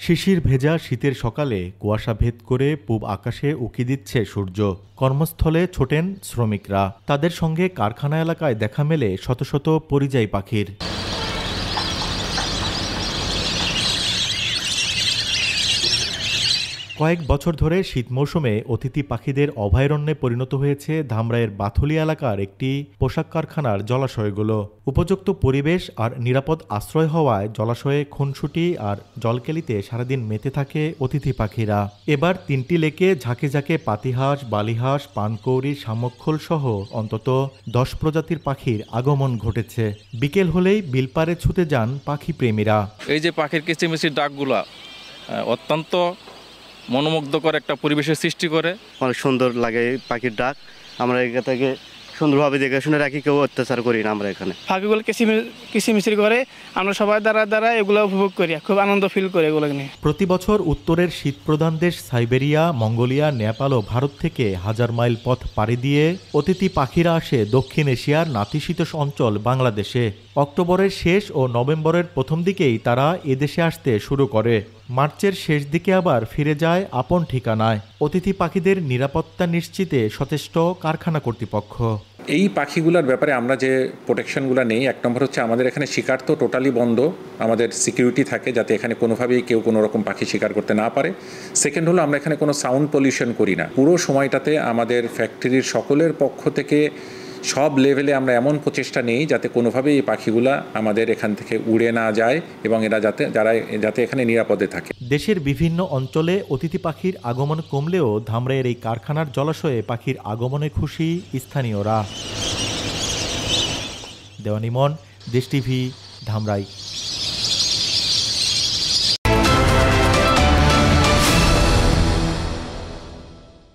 শিশির ভেজা শীতের সকালে কুয়াশা ভেদ করে পূব আকাশে উকি দিচ্ছে সূর্য। কর্মস্থলে ছোটেন শ্রমিকরা, তাদের সঙ্গে কারখানা এলাকায় দেখা মেলে শত শত পরিযায়ী পাখির। কয়েক বছর ধরে শীত মৌসুমে অতিথি পাখিদের অভয়ারণ্যে পরিণত হয়েছে ধামরাইয়ের বাথুলি এলাকার একটি পোশাক কারখানার জলাশয়গুলো। উপযুক্ত পরিবেশ আর নিরাপদ আশ্রয় হওয়ায় জলাশয়ে খুনসুটি আর জলকেলিতে সারাদিন মেতে থাকে অতিথি পাখিরা। এবার 3টি লেকে ঝাঁকে ঝাঁকে পাতিহাঁস, বালিহাঁস, পানকৌড়ি, শামুকখোল সহ অন্তত 10 প্রজাতির পাখির আগমন ঘটেছে। বিকেল হলেই বিলপারে ছুটে যান পাখি প্রেমীরা। এই যে পাখির কিচিমিচির ডাকগুলা অত্যন্ত মনোমুগ্ধকর একটা পরিবেশের সৃষ্টি করে। অনেক সুন্দর লাগে পাখির ডাক। আমরা এখান থেকে সুন্দরভাবে দেখে শুনে রাখি, কেউ অত্যাচার করি না। আমরা এখানে পাখিগুলো কিচিমিচির করে, আমরা সবাই দ্বারা এগুলো উপভোগ করি, খুব আনন্দ ফিল করি এগুলো নিয়ে। প্রতি বছর উত্তরের শীতপ্রধান দেশ সাইবেরিয়া, মঙ্গোলিয়া, নেপাল ও ভারত থেকে 1000 মাইল পথ পাড়ি দিয়ে অতিথি পাখিরা আসে দক্ষিণ এশিয়ার নাতিশীতোষ্ণ অঞ্চল বাংলাদেশে। অক্টোবরের শেষ ও নভেম্বরের প্রথম দিকেই তারা এদেশে আসতে শুরু করে। মার্চের শেষ দিকে আবার ফিরে যায় আপন ঠিকানায়। অতিথি পাখিদের নিরাপত্তা নিশ্চিতে সচেষ্ট কারখানা কর্তৃপক্ষ। এই পাখিগুলোর ব্যাপারে আমরা যে প্রোটেকশনগুলো নেই, এক নম্বর হচ্ছে আমাদের এখানে শিকার তো টোটালি বন্ধ, আমাদের সিকিউরিটি থাকে যাতে এখানে কোনোভাবেই কেউ কোনো রকম পাখি শিকার করতে না পারে। সেকেন্ড হলো আমরা এখানে কোনো সাউন্ড পলিউশন করি না। পুরো সময়টাতে আমাদের ফ্যাক্টরির সকলের পক্ষ থেকে সব লেভেলে আমরা এমন প্রচেষ্টা নেই যাতে কোনোভাবেই এই পাখিগুলা আমাদের এখান থেকে উড়ে না যায় এবং এরা যাতে এখানে নিরাপদে থাকে। দেশের বিভিন্ন অঞ্চলে অতিথি পাখির আগমন কমলেও ধামরাইয়ের এই কারখানার জলাশয়ে পাখির আগমনে খুশি স্থানীয়রা। দেওয়ান ইমন, দেশ টিভি, ধামরাই।